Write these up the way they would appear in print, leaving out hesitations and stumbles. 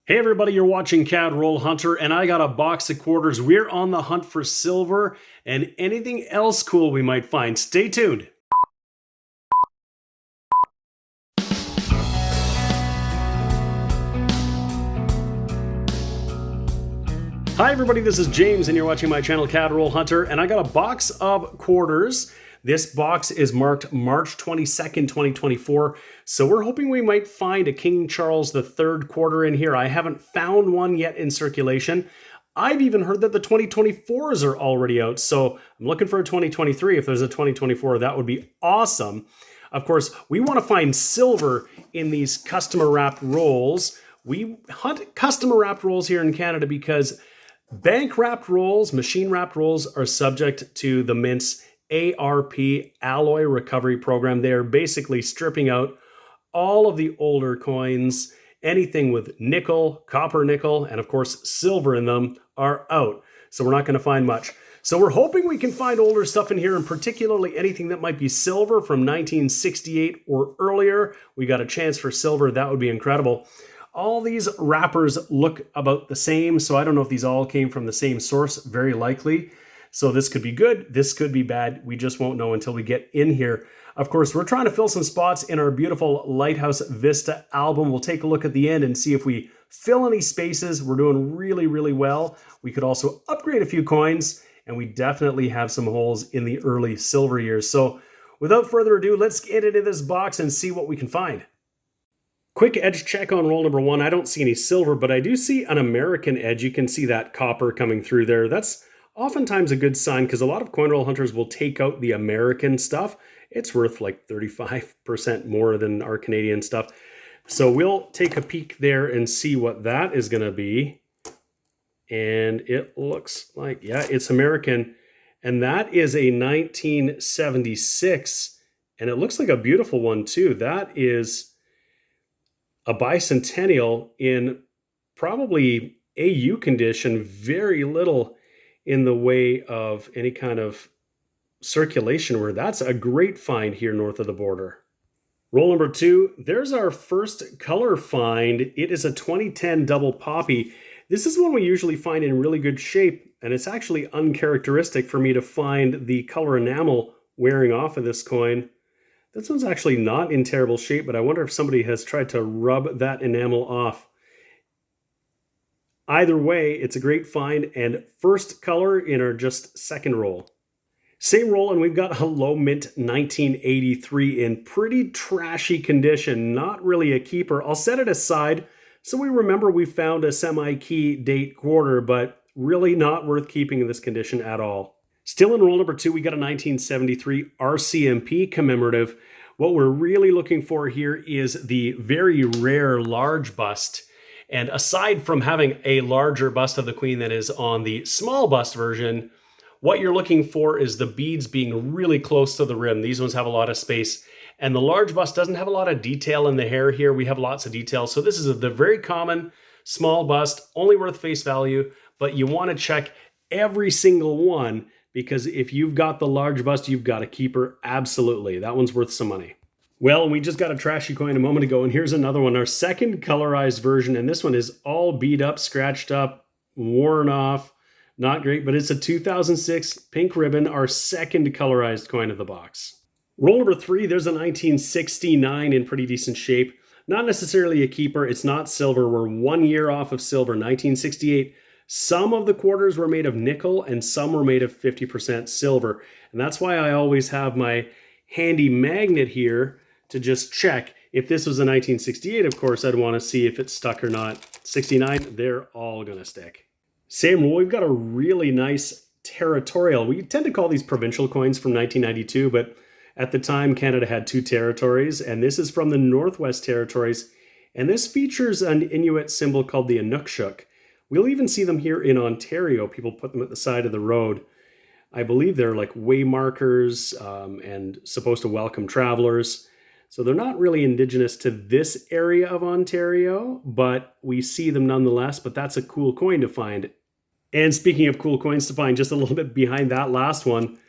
Hey everybody, you're watching CAD Roll Hunter, and I got a box of quarters. We're on the hunt for silver and anything else cool we might find. Stay tuned. Hi everybody, this is James, and you're watching my channel CAD Roll Hunter, and I got a box of quarters. This box is marked March 22nd, 2024, so we're hoping we might find a King Charles III quarter in here. I haven't found one yet in circulation. I've even heard that the 2024s are already out, so I'm looking for a 2023. If there's a 2024, that would be awesome. Of course, we want to find silver in these customer wrapped rolls. We hunt customer wrapped rolls here in Canada because bank wrapped rolls, machine wrapped rolls are subject to the Mint's ARP alloy recovery program. They are basically stripping out all of the older coins. Anything with nickel, copper nickel, and of course silver in them are out. So we're not going to find much. So we're hoping we can find older stuff in here, and particularly anything that might be silver from 1968 or earlier. We got a chance for silver. That would be incredible. All these wrappers look about the same, so I don't know if these all came from the same source. Very likely. So this could be good, this could be bad. We just won't know until we get in here. Of course, we're trying to fill some spots in our beautiful Lighthouse Vista album. We'll take a look at the end and see if we fill any spaces. We're doing really, really well. We could also upgrade a few coins, and we definitely have some holes in the early silver years. So without further ado, let's get into this box and see what we can find. Quick edge check on roll number one. I don't see any silver, but I do see an American edge. You can see that copper coming through there. That's oftentimes a good sign because a lot of coin roll hunters will take out the American stuff. It's worth like 35% more than our Canadian stuff. So we'll take a peek there and see what that is going to be. And it looks like, yeah, it's American. And that is a 1976. And it looks like a beautiful one too. That is a bicentennial in probably AU condition. Very little in the way of any kind of circulation where that's a great find here north of the border. Roll number two, there's our first color find. It is a 2010 double poppy. This is one we usually find in really good shape, and it's actually uncharacteristic for me to find the color enamel wearing off of this coin. This one's actually not in terrible shape, but I wonder if somebody has tried to rub that enamel off. Either way, it's a great find and first color in our just second roll. Same roll, and we've got a low mint 1983 in pretty trashy condition. Not really a keeper. I'll set it aside so we remember we found a semi-key date quarter, but really not worth keeping in this condition at all. Still in roll number two, we got a 1973 RCMP commemorative. What we're really looking for here is the very rare large bust. And aside from having a larger bust of the Queen that is on the small bust version, what you're looking for is the beads being really close to the rim. These ones have a lot of space. And the large bust doesn't have a lot of detail in the hair here. We have lots of detail. So this is the very common small bust, only worth face value. But you want to check every single one, because if you've got the large bust, you've got a keeper. Absolutely. That one's worth some money. Well, we just got a trashy coin a moment ago, and here's another one, our second colorized version, and this one is all beat up, scratched up, worn off, not great, but it's a 2006 pink ribbon, our second colorized coin of the box. Roll number three, there's a 1969 in pretty decent shape. Not necessarily a keeper, it's not silver, we're 1 year off of silver, 1968. Some of the quarters were made of nickel, and some were made of 50% silver, and that's why I always have my handy magnet here to just check. If this was a 1968, of course, I'd want to see if it stuck or not. 69, they're all going to stick. Same rule, we've got a really nice territorial. We tend to call these provincial coins from 1992, but at the time, Canada had two territories, and this is from the Northwest Territories, and this features an Inuit symbol called the Inukshuk. We'll even see them here in Ontario. People put them at the side of the road. I believe they're like way markers and supposed to welcome travelers. So they're not really indigenous to this area of Ontario, but we see them nonetheless. But that's a cool coin to find. And speaking of cool coins to find, just a little bit behind that last one,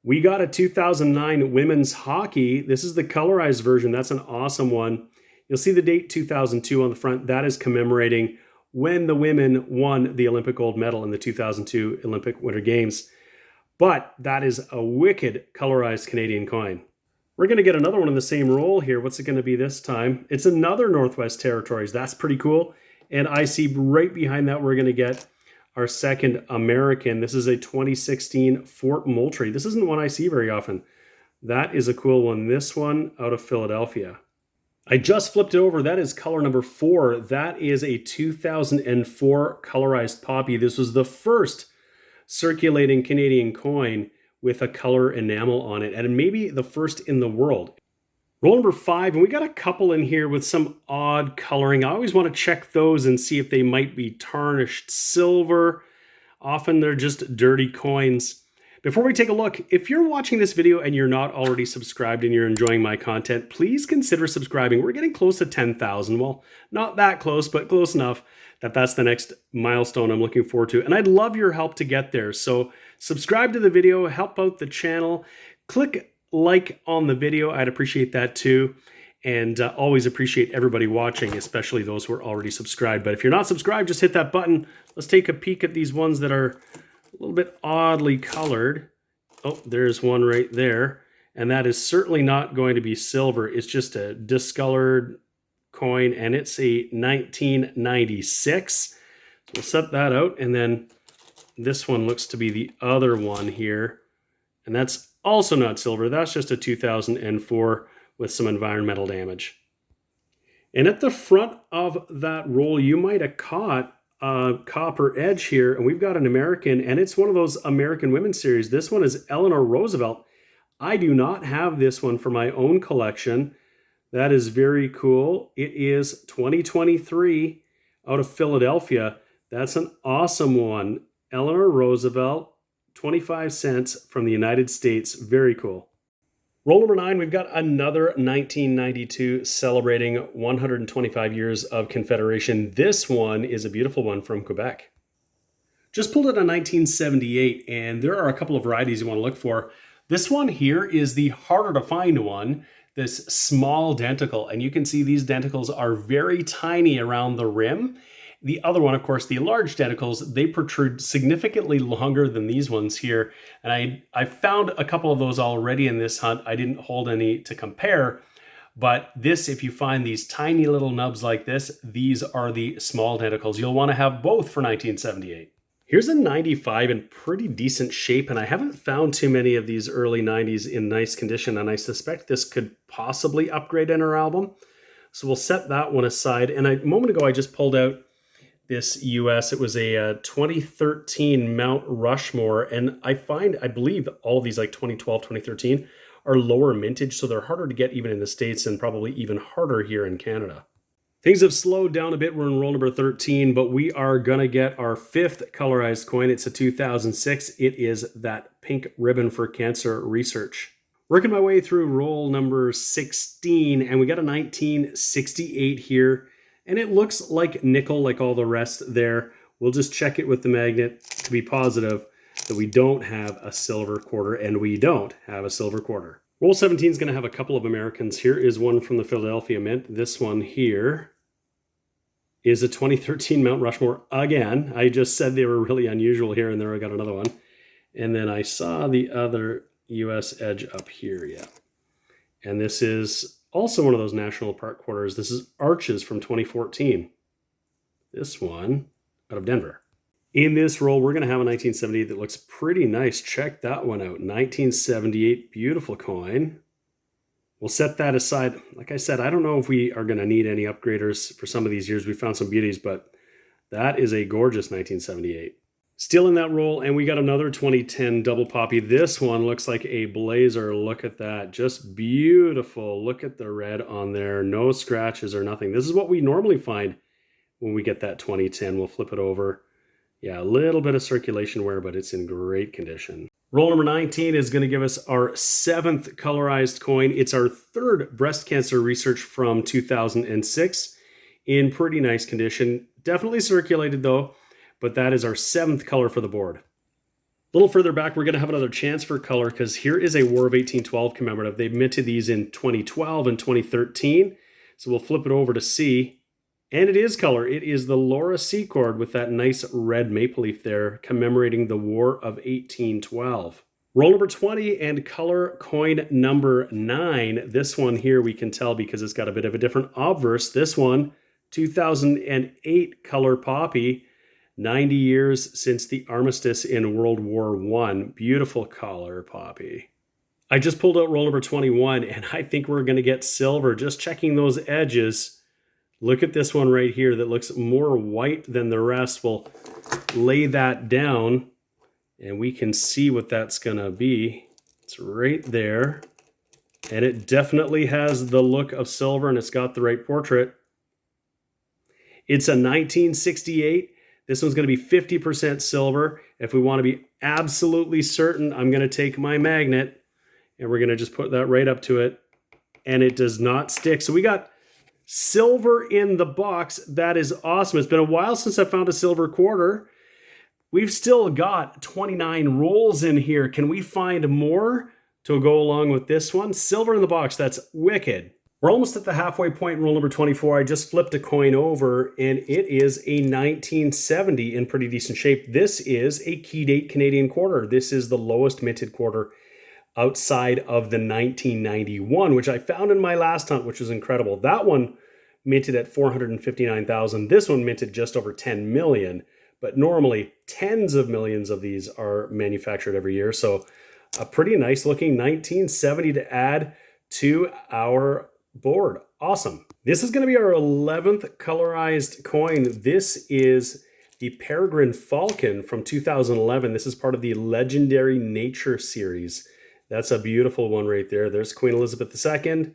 we got a 2009 women's hockey. This is the colorized version. That's an awesome one. You'll see the date 2002 on the front. That is commemorating when the women won the Olympic gold medal in the 2002 Olympic Winter Games. But that is a wicked colorized Canadian coin. We're going to get another one in the same roll here. What's it going to be this time? It's another Northwest Territories. That's pretty cool. And I see right behind that we're going to get our second American. This is a 2016 Fort Moultrie. This isn't one I see very often. That is a cool one. This one out of Philadelphia. I just flipped it over. That is color number 4. That is a 2004 colorized poppy. This was the first circulating Canadian coin with a color enamel on it, and maybe the first in the world. Roll number 5, and we got a couple in here with some odd coloring. I always want to check those and see if they might be tarnished silver. Often they're just dirty coins. Before we take a look, if you're watching this video and you're not already subscribed and you're enjoying my content, please consider subscribing. We're getting close to 10,000. Well, not that close, but close enough that that's the next milestone I'm looking forward to. And I'd love your help to get there. So subscribe to the video, help out the channel, click like on the video. I'd appreciate that too. And always appreciate everybody watching, especially those who are already subscribed. But if you're not subscribed, just hit that button. Let's take a peek at these ones that are a little bit oddly colored. Oh, there's one right there. And that is certainly not going to be silver. It's just a discolored coin, and it's a 1996. So we'll set that out. And then this one looks to be the other one here. And that's also not silver. That's just a 2004 with some environmental damage. And at the front of that roll, you might have caught a copper edge here, and we've got an American, and it's one of those American Women series. This one is Eleanor Roosevelt. I do not have this one for my own collection. That is very cool. It is 2023 out of Philadelphia. That's an awesome one. Eleanor Roosevelt, 25 cents from the United States. Very cool. Roll number 9, we've got another 1992 celebrating 125 years of Confederation. This one is a beautiful one from Quebec. Just pulled it in 1978, and there are a couple of varieties you want to look for. This one here is the harder to find one, this small denticle, and you can see these denticles are very tiny around the rim. The other one, of course, the large denticles, they protrude significantly longer than these ones here. And I found a couple of those already in this hunt. I didn't hold any to compare, but this, if you find these tiny little nubs like this, these are the small denticles. You'll want to have both for 1978. Here's a 95 in pretty decent shape, and I haven't found too many of these early 90s in nice condition, and I suspect this could possibly upgrade in our album. So we'll set that one aside. And a moment ago, I just pulled out this US. It was a 2013 Mount Rushmore, and I believe all of these, like 2012, 2013, are lower mintage, so they're harder to get even in the States and probably even harder here in Canada. Things have slowed down a bit. We're in roll number 13, but we are going to get our 5th colorized coin. It's a 2006. It is that pink ribbon for cancer research. Working my way through roll number 16, and we got a 1968 here. And it looks like nickel, like all the rest there. We'll just check it with the magnet to be positive that we don't have a silver quarter, and we don't have a silver quarter. Roll 17 is going to have a couple of Americans. Here is one from the Philadelphia Mint. This one here is a 2013 Mount Rushmore again. I just said they were really unusual here, and there I got another one. And then I saw the other US edge up here, yeah. And this is also one of those national park quarters. This is Arches from 2014. This one out of Denver. In this roll, we're going to have a 1978 that looks pretty nice. Check that one out. 1978, beautiful coin. We'll set that aside. Like I said, I don't know if we are going to need any upgraders for some of these years. We found some beauties, but that is a gorgeous 1978. Still in that roll, and we got another 2010 double poppy. This one looks like a blazer. Look at that. Just beautiful. Look at the red on there. No scratches or nothing. This is what we normally find when we get that 2010. We'll flip it over. Yeah, a little bit of circulation wear, but it's in great condition. Roll number 19 is going to give us our 7th colorized coin. It's our 3rd breast cancer research from 2006 in pretty nice condition. Definitely circulated though. But that is our 7th color for the board. A little further back, we're going to have another chance for color because here is a War of 1812 commemorative. They minted these in 2012 and 2013. So we'll flip it over to see. And it is color. It is the Laura Secord with that nice red maple leaf there, commemorating the War of 1812. Roll number 20 and color coin number 9. This one here we can tell because it's got a bit of a different obverse. This one, 2008 color poppy, 90 years since the armistice in World War I. Beautiful color poppy. I just pulled out roll number 21 and I think we're going to get silver. Just checking those edges. Look at this one right here that looks more white than the rest. We'll lay that down and we can see what that's going to be. It's right there. And it definitely has the look of silver and it's got the right portrait. It's a 1968. This one's going to be 50% silver. If we want to be absolutely certain, I'm going to take my magnet and we're going to just put that right up to it. And it does not stick. So we got silver in the box. That is awesome. It's been a while since I found a silver quarter. We've still got 29 rolls in here. Can we find more to go along with this one? Silver in the box. That's wicked. We're almost at the halfway point in roll number 24. I just flipped a coin over and it is a 1970 in pretty decent shape. This is a key date Canadian quarter. This is the lowest minted quarter outside of the 1991, which I found in my last hunt, which was incredible. That one minted at 459,000. This one minted just over 10 million, but normally tens of millions of these are manufactured every year. So a pretty nice looking 1970 to add to our board. Awesome. This is going to be our 11th colorized coin. This is the Peregrine Falcon from 2011. This is part of the Legendary Nature series. That's a beautiful one right there. There's Queen Elizabeth II,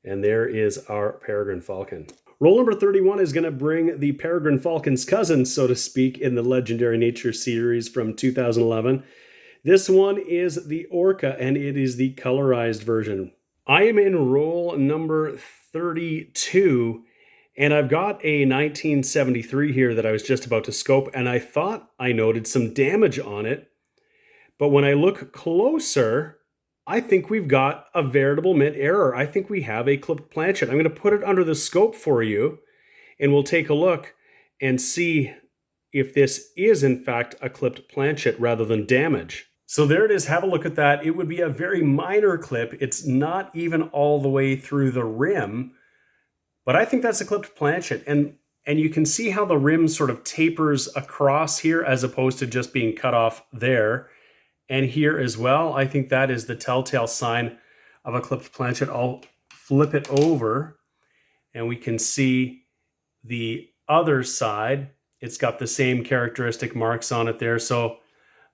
and there is our Peregrine Falcon. Roll number 31 is going to bring the Peregrine Falcon's cousin, so to speak, in the Legendary Nature series from 2011. This one is the Orca, and it is the colorized version. I am in roll number 32, and I've got a 1973 here that I was just about to scope, and I thought I noted some damage on it. But when I look closer, I think we've got a veritable mint error. I think we have a clipped planchet. I'm going to put it under the scope for you, and we'll take a look and see if this is in fact a clipped planchet rather than damage. So there it is. Have a look at that. It would be a very minor clip. It's not even all the way through the rim, but I think that's a clipped planchet. And you can see how the rim sort of tapers across here as opposed to just being cut off there. And here as well, I think that is the telltale sign of a clipped planchet. I'll flip it over and we can see the other side. It's got the same characteristic marks on it there. So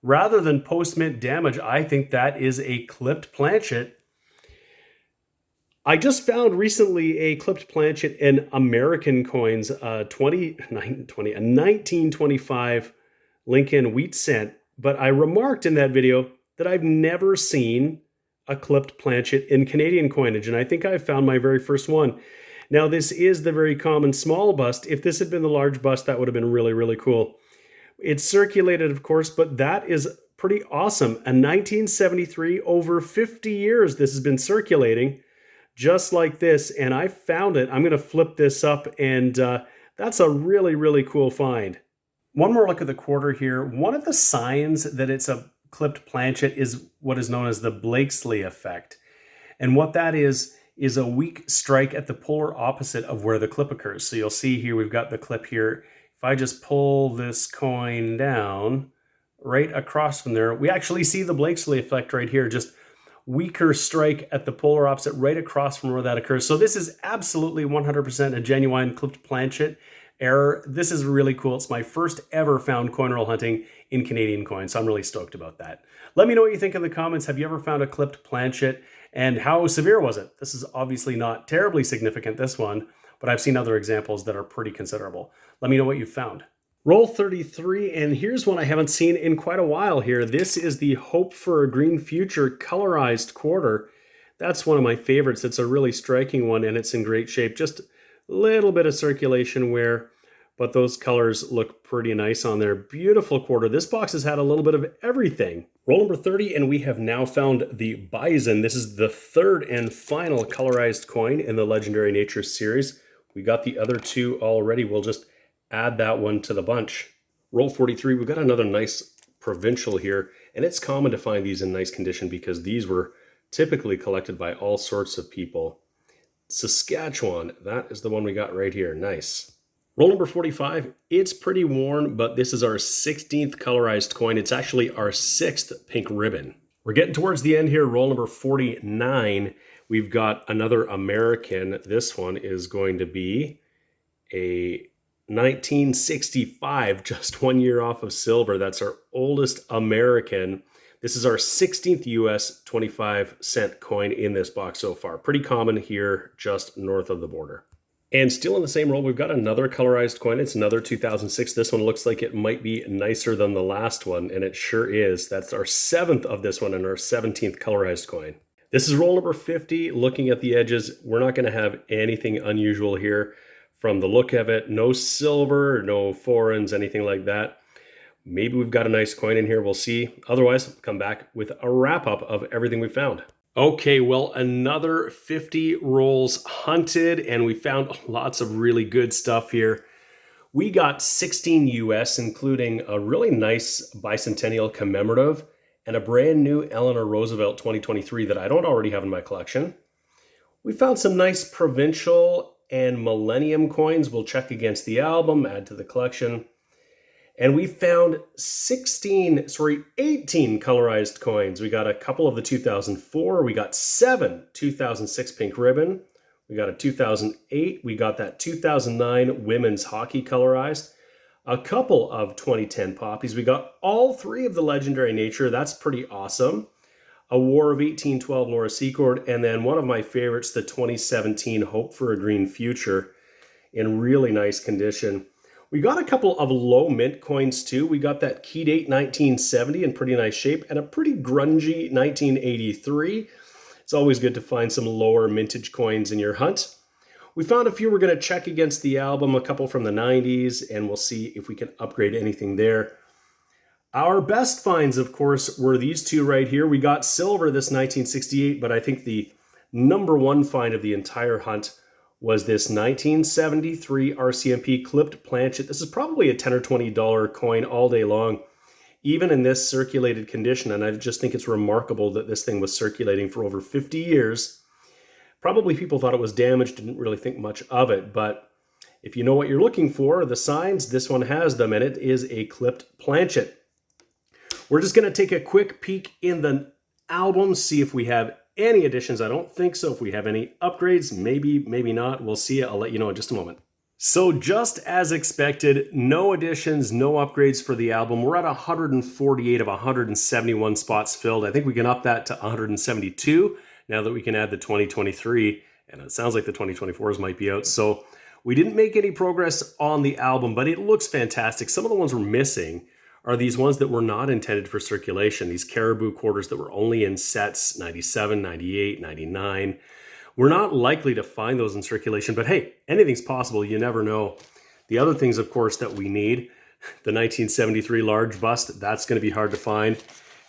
rather than post-mint damage, I think that is a clipped planchet. I just found recently a clipped planchet in American coins, a 1925 Lincoln wheat cent. But I remarked in that video that I've never seen a clipped planchet in Canadian coinage, and I think I found my very first one. Now, this is the very common small bust. If this had been the large bust, that would have been really, really cool. It's circulated, of course, but that is pretty awesome. A 1973, over 50 years, this has been circulating just like this, and I found it. I'm going to flip this up, and that's a really, really cool find. One more look at the quarter here. One of the signs that it's a clipped planchet is what is known as the Blakesley effect. And what that is a weak strike at the polar opposite of where the clip occurs. So you'll see here, we've got the clip here. If I just pull this coin down right across from there, we actually see the Blakesley effect right here, just weaker strike at the polar opposite right across from where that occurs. So this is absolutely 100% a genuine clipped planchet error. This is really cool. It's my first ever found coin roll hunting in Canadian coins, so I'm really stoked about that. Let me know what you think in the comments. Have you ever found a clipped planchet, and how severe was it? This is obviously not terribly significant, this one, but I've seen other examples that are pretty considerable. Let me know what you found. Roll 33, and here's one I haven't seen in quite a while here. This is the Hope for a Green Future colorized quarter. That's one of my favorites. It's a really striking one, and it's in great shape. Just a little bit of circulation wear, but those colors look pretty nice on there. Beautiful quarter. This box has had a little bit of everything. Roll number 30, and we have now found the Bison. This is the third and final colorized coin in the Legendary Nature series. We got the other two already. We'll just add that one to the bunch. Roll 43, we've got another nice provincial here, and it's common to find these in nice condition because these were typically collected by all sorts of people. Saskatchewan, that is the one we got right here. Nice. Roll number 45, it's pretty worn, but this is our 16th colorized coin. It's actually our 6th pink ribbon. We're getting towards the end here. Roll number 49, we've got another American. This one is going to be a 1965, just 1 year off of silver. That's our oldest American. This is our 16th US 25-cent coin in this box so far. Pretty common here just north of the border. And still in the same roll, we've got another colorized coin. It's another 2006. This one looks like it might be nicer than the last one, and it sure is. That's our 7th of this one and our 17th colorized coin. This is roll number 50. Looking at the edges, we're not going to have anything unusual here from the look of it. No silver, no foreigns, anything like that. Maybe we've got a nice coin in here. We'll see. Otherwise, I'll come back with a wrap-up of everything we found. Okay, well, another 50 rolls hunted, and we found lots of really good stuff here. We got 16 US, including a really nice bicentennial commemorative and a brand new Eleanor Roosevelt 2023 that I don't already have in my collection. We found some nice provincial and millennium coins. We'll check against the album, add to the collection. And we found 18 colorized coins. We got a couple of the 2004. We got 7 2006 pink ribbon. We got a 2008. We got that 2009 women's hockey colorized. A couple of 2010 poppies. We got all 3 of the legendary nature. That's pretty awesome. A War of 1812 Laura Secord. And then one of my favorites, the 2017 Hope for a Green Future in really nice condition. We got a couple of low mint coins too. We got that key date 1970 in pretty nice shape and a pretty grungy 1983. It's always good to find some lower mintage coins in your hunt. We found a few we're going to check against the album, a couple from the 90s, and we'll see if we can upgrade anything there. Our best finds, of course, were these two right here. We got silver, this 1968, but I think the number one find of the entire hunt was this 1973 RCMP clipped Planchet. This is probably a $10 or $20 coin all day long, even in this circulated condition. And I just think it's remarkable that this thing was circulating for over 50 years. Probably people thought it was damaged, didn't really think much of it. But if you know what you're looking for, the signs, this one has them, and it is a clipped Planchet. We're just going to take a quick peek in the album, see if we have any additions. I don't think so. If we have any upgrades, maybe not. We'll see. I'll let you know in just a moment. So just as expected, no additions, no upgrades for the album. We're at 148 of 171 spots filled. I think we can up that to 172 now that we can add the 2023, and it sounds like the 2024s might be out. So we didn't make any progress on the album, but it looks fantastic. Some of the ones we're missing are these ones that were not intended for circulation, these caribou quarters that were only in sets 97, 98, 99. We're not likely to find those in circulation, but hey, anything's possible. You never know. The other things, of course, that we need, the 1973 large bust, that's going to be hard to find.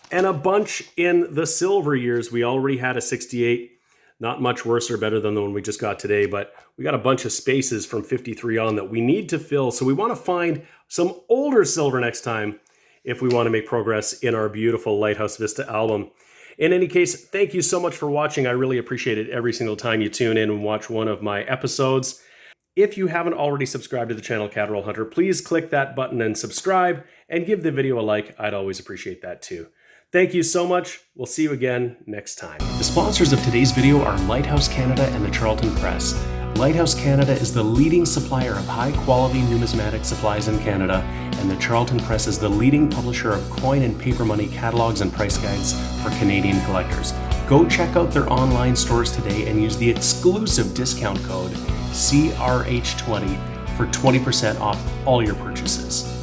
And a bunch in the silver years. We already had a 68, not much worse or better than the one we just got today, but we got a bunch of spaces from 53 on that we need to fill. So we want to find some older silver next time if we want to make progress in our beautiful Lighthouse Vista album. In any case, thank you so much for watching. I really appreciate it every single time you tune in and watch one of my episodes. If you haven't already subscribed to the channel Catarrhal Hunter, please click that button and subscribe and give the video a like. I'd always appreciate that too. Thank you so much. We'll see you again next time. The sponsors of today's video are Lighthouse Canada and the Charlton Press. Lighthouse Canada is the leading supplier of high-quality numismatic supplies in Canada, and the Charlton Press is the leading publisher of coin and paper money catalogs and price guides for Canadian collectors. Go check out their online stores today and use the exclusive discount code CRH20 for 20% off all your purchases.